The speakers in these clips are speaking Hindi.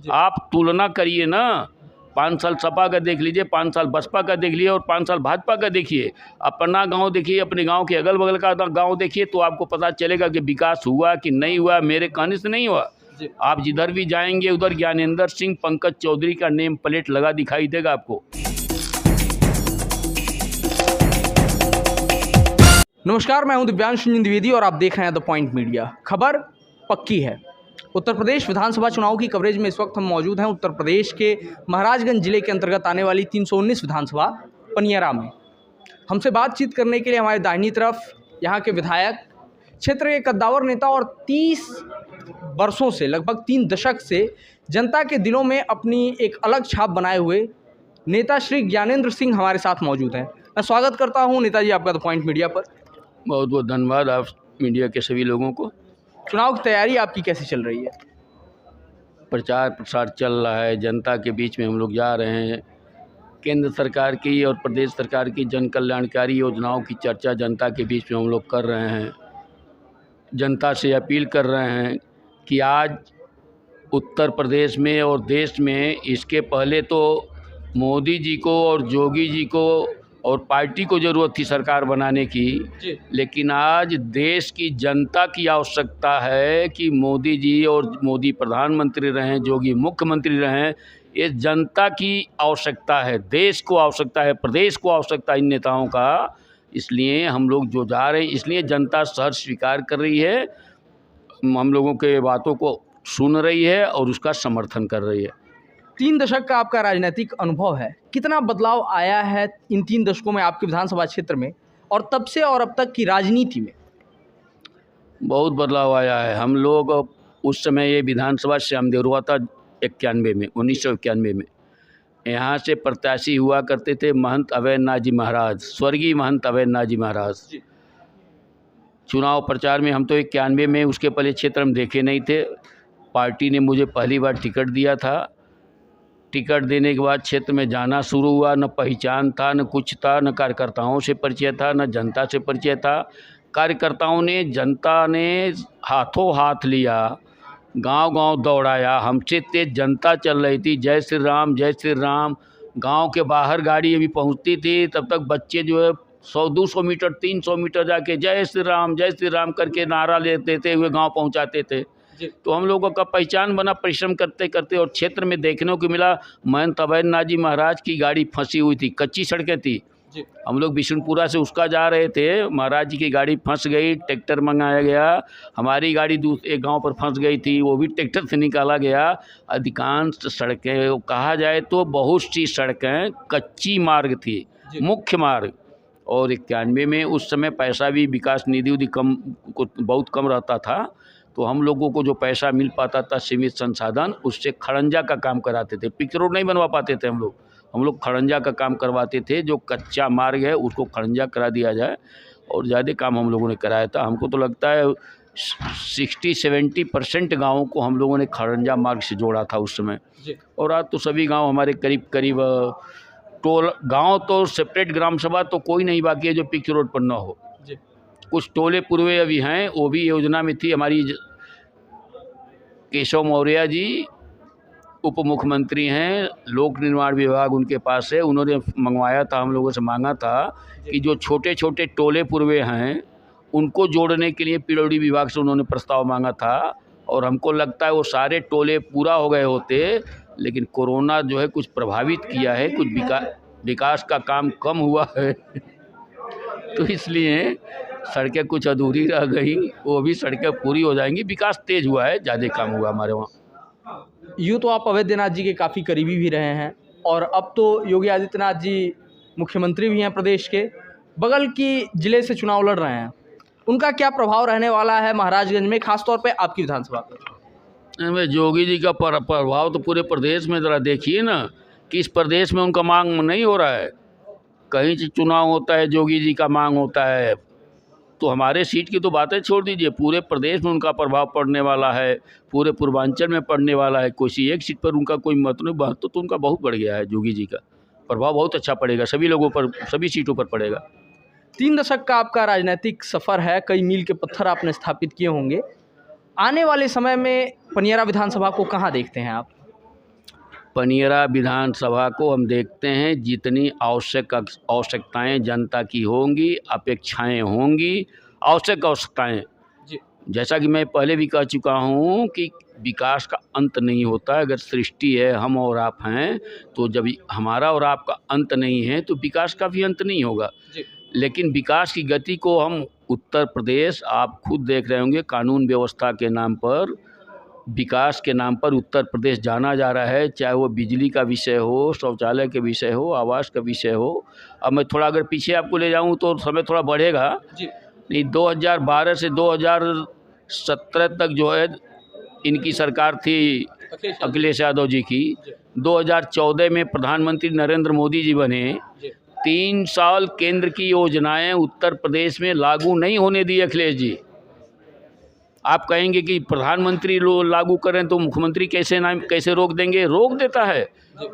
आप तुलना करिए ना, 5 साल सपा का देख लीजिए, 5 साल बसपा का देख लीजिए और 5 साल भाजपा का देखिए। अपना गांव देखिए, अपने गांव के अगल बगल का गांव देखिए, तो आपको पता चलेगा कि विकास हुआ कि नहीं हुआ। मेरे कहने से नहीं हुआ। आप जिधर भी जाएंगे उधर ज्ञानेंद्र सिंह, पंकज चौधरी का नेम प्लेट लगा दिखाई देगा आपको। नमस्कार, मैं हूं दिव्यांश द्विवेदी और आप देख रहे हैं द पॉइंट मीडिया। खबर पक्की है। उत्तर प्रदेश विधानसभा चुनाव की कवरेज में इस वक्त हम मौजूद हैं उत्तर प्रदेश के महाराजगंज जिले के अंतर्गत आने वाली 319 विधानसभा पनियरा में। हमसे बातचीत करने के लिए हमारे दाहिनी तरफ यहाँ के विधायक, क्षेत्र के कद्दावर नेता और 30 वर्षों से, लगभग 3 दशक से जनता के दिलों में अपनी एक अलग छाप बनाए हुए नेता श्री ज्ञानेंद्र सिंह हमारे साथ मौजूद हैं। मैं स्वागत करता हूँ नेताजी आपका द पॉइंट मीडिया पर। बहुत बहुत धन्यवाद आप मीडिया के सभी लोगों को। चुनाव की तैयारी आपकी कैसी चल रही है? प्रचार प्रसार चल रहा है, जनता के बीच में हम लोग जा रहे हैं। केंद्र सरकार की और प्रदेश सरकार की जन कल्याणकारी योजनाओं की चर्चा जनता के बीच में हम लोग कर रहे हैं। जनता से अपील कर रहे हैं कि आज उत्तर प्रदेश में और देश में, इसके पहले तो मोदी जी को और योगी जी को और पार्टी को ज़रूरत थी सरकार बनाने की, लेकिन आज देश की जनता की आवश्यकता है कि मोदी जी और मोदी प्रधानमंत्री रहें, योगी मुख्यमंत्री रहें। ये जनता की आवश्यकता है, देश को आवश्यकता है, प्रदेश को आवश्यकता है इन नेताओं का। इसलिए हम लोग जो जा रहे हैं, इसलिए जनता सहर्ष स्वीकार कर रही है, हम लोगों के बातों को सुन रही है और उसका समर्थन कर रही है। 3 दशक का आपका राजनीतिक अनुभव है, कितना बदलाव आया है इन 3 दशकों में आपके विधानसभा क्षेत्र में और तब से और अब तक की राजनीति में? बहुत बदलाव आया है। हम लोग उस समय ये विधानसभा श्यामदेव हुआ था 1991 में। यहाँ से प्रत्याशी हुआ करते थे महंत अवैधनाथ जी महाराज, स्वर्गीय महंत अवैधनाथ जी महाराज। चुनाव प्रचार में हम तो 91 में, उसके पहले क्षेत्र हम देखे नहीं थे। पार्टी ने मुझे पहली बार टिकट दिया था। टिकट देने के बाद क्षेत्र में जाना शुरू हुआ। न पहचान था, न कुछ था, न कार्यकर्ताओं से परिचय था, न जनता से परिचय था। कार्यकर्ताओं ने, जनता ने हाथों हाथ लिया, गांव-गांव दौड़ाया। हमसे तेज जनता चल रही थी। जय श्री राम, जय श्री राम। गांव के बाहर गाड़ी अभी पहुंचती थी, तब तक बच्चे जो है 100-200 मीटर, 300 मीटर जाके जय श्री राम करके नारा देते हुए गाँव पहुँचाते थे। तो हम लोगों का पहचान बना परिश्रम करते करते। और क्षेत्र में देखने को मिला महंत अवैधनाथ जी महाराज की गाड़ी फंसी हुई थी, कच्ची सड़कें थी। हम लोग बिशुनपुरा से उसका जा रहे थे, महाराज जी की गाड़ी फंस गई, ट्रैक्टर मंगाया गया। हमारी गाड़ी दूसरे गांव पर फंस गई थी, वो भी ट्रैक्टर से निकाला गया। अधिकांश सड़कें, कहा जाए तो बहुत सी सड़कें कच्ची मार्ग थी, मुख्य मार्ग। और 91 में उस समय पैसा भी, विकास निधि कम, बहुत कम रहता था। तो हम लोगों को जो पैसा मिल पाता था, सीमित संसाधन, उससे खड़ंजा का काम कराते थे। पिच रोड नहीं बनवा पाते थे हम लोग खड़ंजा का काम करवाते थे। जो कच्चा मार्ग है उसको खड़ंजा करा दिया जाए, और ज़्यादा काम हम लोगों ने कराया था। हमको तो लगता है 60-70% गाँवों को हम लोगों ने खड़ंजा मार्ग से जोड़ा था उस समय। और आज तो सभी गाँव हमारे करीब टोल गाँव तो सेपरेट ग्राम सभा तो कोई नहीं बाकी है जो पिच रोड पर न हो। कुछ टोले पूर्वे अभी हैं, वो भी योजना में थी। हमारी केशव मौर्य जी उप मुख्यमंत्री हैं, लोक निर्माण विभाग उनके पास है। उन्होंने मंगवाया था, हम लोगों से मांगा था कि जो छोटे छोटे टोले पूर्वे हैं उनको जोड़ने के लिए पीडब्ल्यूडी विभाग से उन्होंने प्रस्ताव मांगा था। और हमको लगता है वो सारे टोले पूरा हो गए होते, लेकिन कोरोना जो है कुछ प्रभावित किया है, कुछ विकास का काम कम हुआ है तो इसलिए सड़कें कुछ अधूरी रह गई। वो भी सड़कें पूरी हो जाएंगी। विकास तेज हुआ है, ज़्यादा काम हुआ हमारे वहाँ। यूँ तो आप अवैधनाथ जी के काफ़ी करीबी भी रहे हैं, और अब तो योगी आदित्यनाथ जी मुख्यमंत्री भी हैं प्रदेश के, बगल की ज़िले से चुनाव लड़ रहे हैं। उनका क्या प्रभाव रहने वाला है महाराजगंज में, खासतौर पे आपकी विधानसभा पर? योगी जी का प्रभाव तो पूरे प्रदेश में, ज़रा देखिए ना, किस प्रदेश में उनका मांग नहीं हो रहा है। कहीं से चुनाव होता है, योगी जी का मांग होता है। तो हमारे सीट की तो बातें छोड़ दीजिए, पूरे प्रदेश में उनका प्रभाव पड़ने वाला है, पूरे पूर्वांचल में पड़ने वाला है। कोई एक सीट पर उनका कोई मतलब महत्व तो उनका बहुत बढ़ गया है। योगी जी का प्रभाव बहुत अच्छा पड़ेगा, सभी लोगों पर, सभी सीटों पर पड़ेगा। 3 दशक का आपका राजनीतिक सफ़र है, कई मील के पत्थर आपने स्थापित किए होंगे। आने वाले समय में पनियरा विधानसभा को कहाँ देखते हैं आप? पनियरा विधानसभा को हम देखते हैं, जितनी आवश्यकताएं जनता की होंगी, अपेक्षाएं होंगी, आवश्यकताएं, जी जैसा कि मैं पहले भी कह चुका हूं कि विकास का अंत नहीं होता। अगर सृष्टि है, हम और आप हैं, तो जब हमारा और आपका अंत नहीं है तो विकास का भी अंत नहीं होगा। जी लेकिन विकास की गति को हम उत्तर प्रदेश, आप खुद देख रहे होंगे, कानून व्यवस्था के नाम पर, विकास के नाम पर उत्तर प्रदेश जाना जा रहा है, चाहे वो बिजली का विषय हो, शौचालय के विषय हो, आवास का विषय हो। अब मैं थोड़ा अगर पीछे आपको ले जाऊं तो समय थोड़ा बढ़ेगा। जी नहीं, 2012 से 2017 तक जो है इनकी सरकार थी, अखिलेश यादव जी की। 2014 में प्रधानमंत्री नरेंद्र मोदी जी बने। 3 साल केंद्र की योजनाएं उत्तर प्रदेश में लागू नहीं होने दी अखिलेश जी। आप कहेंगे कि प्रधानमंत्री लागू करें तो मुख्यमंत्री कैसे रोक देंगे? रोक देता है।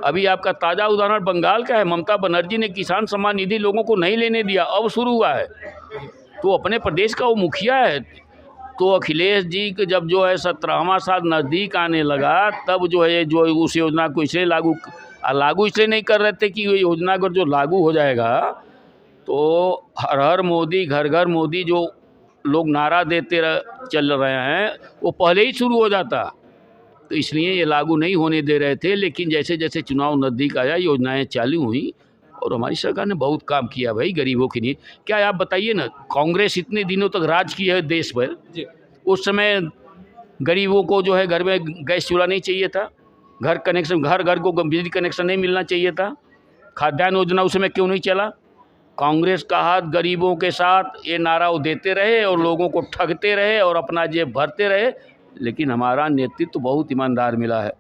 अभी आपका ताज़ा उदाहरण बंगाल का है। ममता बनर्जी ने किसान सम्मान निधि लोगों को नहीं लेने दिया, अब शुरू हुआ है। तो अपने प्रदेश का वो मुखिया है। तो अखिलेश जी के जब जो है 17वां साल नज़दीक आने लगा, तब जो है जो उस योजना को इसलिए लागू इसलिए नहीं कर रहे थे कि ये योजना अगर जो लागू हो जाएगा तो हर हर मोदी, घर घर मोदी जो लोग नारा देते चल रहे हैं, वो पहले ही शुरू हो जाता। तो इसलिए ये लागू नहीं होने दे रहे थे। लेकिन जैसे जैसे चुनाव नज़दीक आया, योजनाएं चालू हुई और हमारी सरकार ने बहुत काम किया भाई गरीबों के लिए। क्या आप बताइए ना, कांग्रेस इतने दिनों तक राज की है देश पर, उस समय गरीबों को जो है घर में गैस चूल्हा नहीं चाहिए था, घर कनेक्शन, घर घर को बिजली कनेक्शन नहीं मिलना चाहिए था, खाद्यान्न योजना उस समय क्यों नहीं चला? कांग्रेस का हाथ गरीबों के साथ, ये नारा वो देते रहे और लोगों को ठगते रहे और अपना जेब भरते रहे। लेकिन हमारा नेतृत्व तो बहुत ईमानदार मिला है।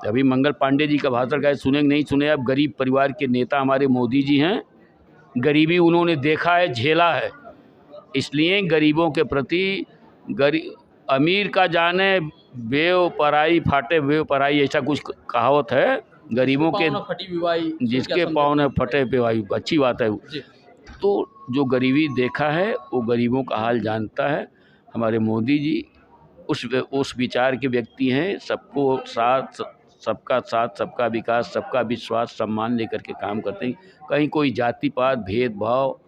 अभी मंगल पांडे जी का भाषण का सुने नहीं सुने, अब गरीब परिवार के नेता हमारे मोदी जी हैं। गरीबी उन्होंने देखा है, झेला है, इसलिए गरीबों के प्रति अमीर का जाने बेव पराई, फाटे बेव पराई, ऐसा कुछ कहावत है। गरीबों के जिसके पाँव ने फटे पिवाई, अच्छी बात है। तो जो गरीबी देखा है वो गरीबों का हाल जानता है। हमारे मोदी जी उस विचार के व्यक्ति हैं। सबको साथ, सबका साथ, सबका विकास, सबका विश्वास, सम्मान लेकर के काम करते हैं। कहीं कोई जाति पात भेदभाव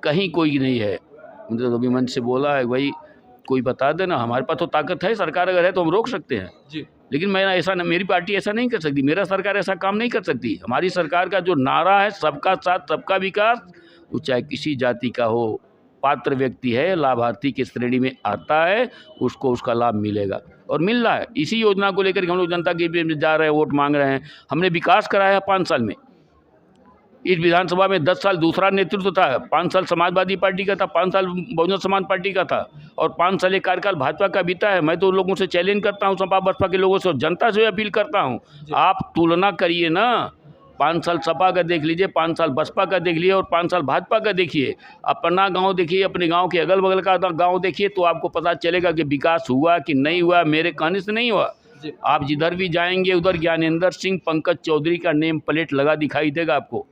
कहीं कोई नहीं है। मुझे तो अभी मन से बोला है, भाई कोई बता देना, हमारे पास तो ताकत है, सरकार अगर है तो हम रोक सकते हैं जी। लेकिन मैं ऐसा, मेरी पार्टी ऐसा नहीं कर सकती, मेरा सरकार ऐसा काम नहीं कर सकती। हमारी सरकार का जो नारा है, सबका साथ सबका विकास, वो चाहे किसी जाति का हो, पात्र व्यक्ति है, लाभार्थी की श्रेणी में आता है, उसको उसका लाभ मिलेगा और मिल रहा है। इसी योजना को लेकर हम लोग जनता के बीच में जा रहे हैं, वोट मांग रहे हैं। हमने विकास कराया है 5 साल में। इस विधानसभा में 10 साल दूसरा नेतृत्व था। 5 साल समाजवादी पार्टी का था, 5 साल बहुजन समाज पार्टी का था और 5 साल एक कार्यकाल भाजपा का बीता है। मैं तो लोगों से चैलेंज करता हूँ, सपा बसपा के लोगों से, जनता से अपील करता हूँ, आप तुलना करिए ना। 5 साल सपा का देख लीजिए, 5 साल बसपा का देख लीजिए और 5 साल भाजपा का देखिए। अपना गांव देखिए, अपने गांव के अगल बगल का गांव देखिए, तो आपको पता चलेगा कि विकास हुआ कि नहीं हुआ। मेरे कहने से नहीं हुआ। आप जिधर भी जाएंगे उधर ज्ञानेंद्र सिंह, पंकज चौधरी का नेम प्लेट लगा दिखाई देगा आपको।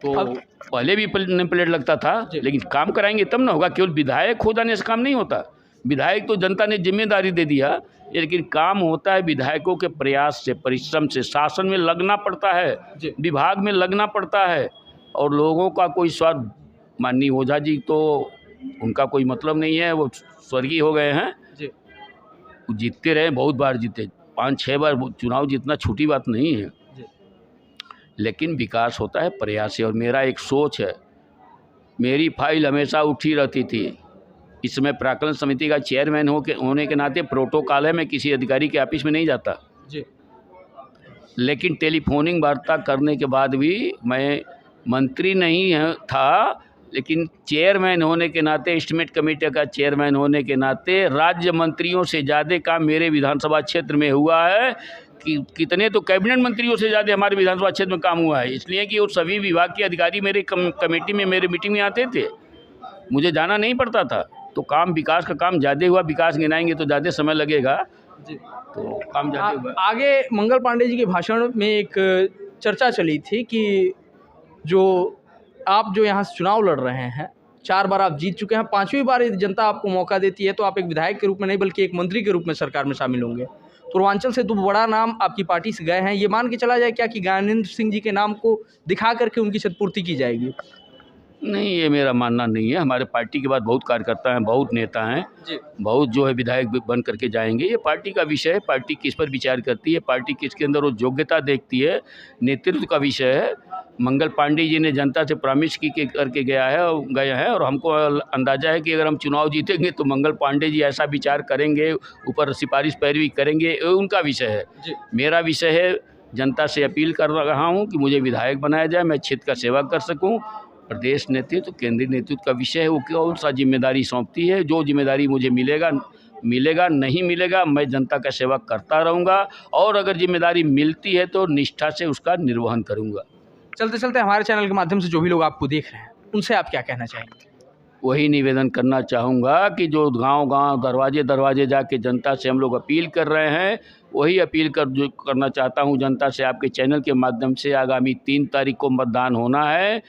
तो पहले भी नेम प्लेट लगता था, लेकिन काम कराएंगे तब ना होगा। केवल विधायक हो जाने से काम नहीं होता। विधायक तो जनता ने जिम्मेदारी दे दिया, लेकिन काम होता है विधायकों के प्रयास से, परिश्रम से। शासन में लगना पड़ता है, विभाग में लगना पड़ता है और लोगों का कोई स्वार्थ। माननीय ओझा जी तो उनका कोई मतलब नहीं है, वो स्वर्गीय हो गए हैं, जीतते रहे, बहुत बार जीते, 5-6 बार चुनाव जीतना छोटी बात नहीं है। लेकिन विकास होता है प्रयास से। और मेरा एक सोच है, मेरी फाइल हमेशा उठी रहती थी। इस समय प्राक्कलन समिति का चेयरमैन होने के नाते प्रोटोकॉल है, मैं किसी अधिकारी के ऑफिस में नहीं जाता जी। लेकिन टेलीफोनिंग वार्ता करने के बाद भी, मैं मंत्री नहीं था, लेकिन चेयरमैन होने के नाते, एस्टीमेट कमेटी का चेयरमैन होने के नाते, राज्य मंत्रियों से ज़्यादा काम मेरे विधानसभा क्षेत्र में हुआ है। कि कितने तो कैबिनेट मंत्रियों से ज़्यादा हमारे विधानसभा क्षेत्र में काम हुआ है। इसलिए कि वो सभी विभाग के अधिकारी मेरे कमेटी में, मेरे मीटिंग में आते थे, मुझे जाना नहीं पड़ता था। तो काम, विकास का काम ज़्यादा हुआ। विकास गिनाएंगे तो ज़्यादा समय लगेगा जी। तो काम ज़्यादा हुआ। आगे मंगल पांडे जी के भाषण में एक चर्चा चली थी कि जो आप जो यहाँ से चुनाव लड़ रहे हैं, 4 बार आप जीत चुके हैं, 5वीं बार जनता आपको मौका देती है तो आप एक विधायक के रूप में नहीं बल्कि एक मंत्री के रूप में सरकार में शामिल होंगे। पूर्वांचल से तो बड़ा नाम आपकी पार्टी से गए हैं, ये मान के चला जाए क्या कि ज्ञानेंद्र सिंह जी के नाम को दिखा करके उनकी क्षतिपूर्ति की जाएगी? नहीं, ये मेरा मानना नहीं है। हमारे पार्टी के बाद बहुत कार्यकर्ता हैं, बहुत नेता हैं, जी। बहुत जो है विधायक भी बन करके जाएंगे। ये पार्टी का विषय है, पार्टी किस पर विचार करती है, पार्टी किसके अंदर वो योग्यता देखती है, नेतृत्व का विषय है। मंगल पांडे जी ने जनता से प्रॉमिस की के करके गए हैं और हमको अंदाजा है कि अगर हम चुनाव जीतेंगे तो मंगल पांडे जी ऐसा विचार करेंगे, ऊपर सिफारिश पैरवी करेंगे, ये उनका विषय है। जी। मेरा विषय है, जनता से अपील कर रहा हूँ कि मुझे विधायक बनाया जाए, मैं क्षेत्र का सेवा कर सकूँ। प्रदेश नेतृत्व, केंद्रीय नेतृत्व का विषय है, वो कौन सा जिम्मेदारी सौंपती है। जो जिम्मेदारी मुझे मिलेगा, नहीं मिलेगा, मैं जनता का सेवा करता रहूँगा और अगर जिम्मेदारी मिलती है तो निष्ठा से उसका निर्वहन करूँगा। चलते चलते हमारे चैनल के माध्यम से जो भी लोग आपको देख रहे हैं, उनसे आप क्या कहना चाहेंगे? वही निवेदन करना चाहूँगा कि जो गांव-गांव, दरवाजे-दरवाजे जाके जनता से हम लोग अपील कर रहे हैं, वही अपील करना चाहता हूँ जनता से आपके चैनल के माध्यम से। आगामी 3 तारीख को मतदान होना है।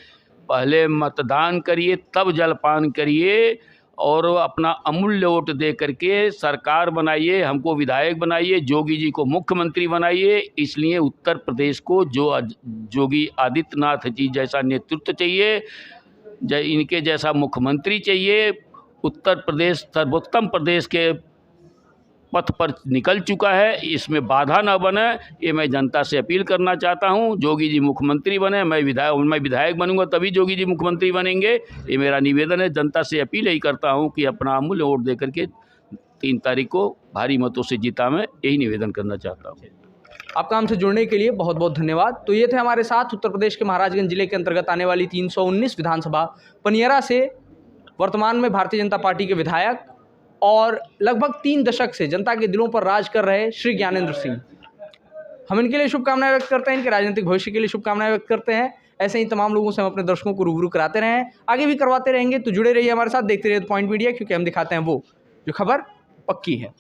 पहले मतदान करिए, तब जलपान करिए और अपना अमूल्य वोट दे करके सरकार बनाइए, हमको विधायक बनाइए, योगी जी को मुख्यमंत्री बनाइए। इसलिए उत्तर प्रदेश को योगी आदित्यनाथ जी जैसा नेतृत्व चाहिए, इनके जैसा मुख्यमंत्री चाहिए। उत्तर प्रदेश सर्वोत्तम प्रदेश के पथ पर निकल चुका है, इसमें बाधा न बने, ये मैं जनता से अपील करना चाहता हूँ। योगी जी मुख्यमंत्री बने, मैं विधायक बनूंगा तभी योगी जी मुख्यमंत्री बनेंगे। ये मेरा निवेदन है। जनता से अपील यही करता हूँ कि अपना अमूल्य वोट दे करके 3 तारीख को भारी मतों से जीता, मैं यही निवेदन करना चाहता हूँ। आपका हमसे जुड़ने के लिए बहुत बहुत धन्यवाद। तो ये थे हमारे साथ उत्तर प्रदेश के महाराजगंज जिले के अंतर्गत आने वाली 319 विधानसभा पनियरा से वर्तमान में भारतीय जनता पार्टी के विधायक और लगभग 3 दशक से जनता के दिलों पर राज कर रहे श्री ज्ञानेंद्र सिंह। हम इनके लिए शुभकामनाएं व्यक्त करते हैं, इनके राजनीतिक भविष्य के लिए शुभकामनाएं व्यक्त करते हैं। ऐसे ही तमाम लोगों से हम अपने दर्शकों को रूबरू कराते रहे हैं, आगे भी करवाते रहेंगे। तो जुड़े रहिए हमारे साथ, देखते रहिए द पॉइंट मीडिया, क्योंकि हम दिखाते हैं वो जो खबर पक्की है।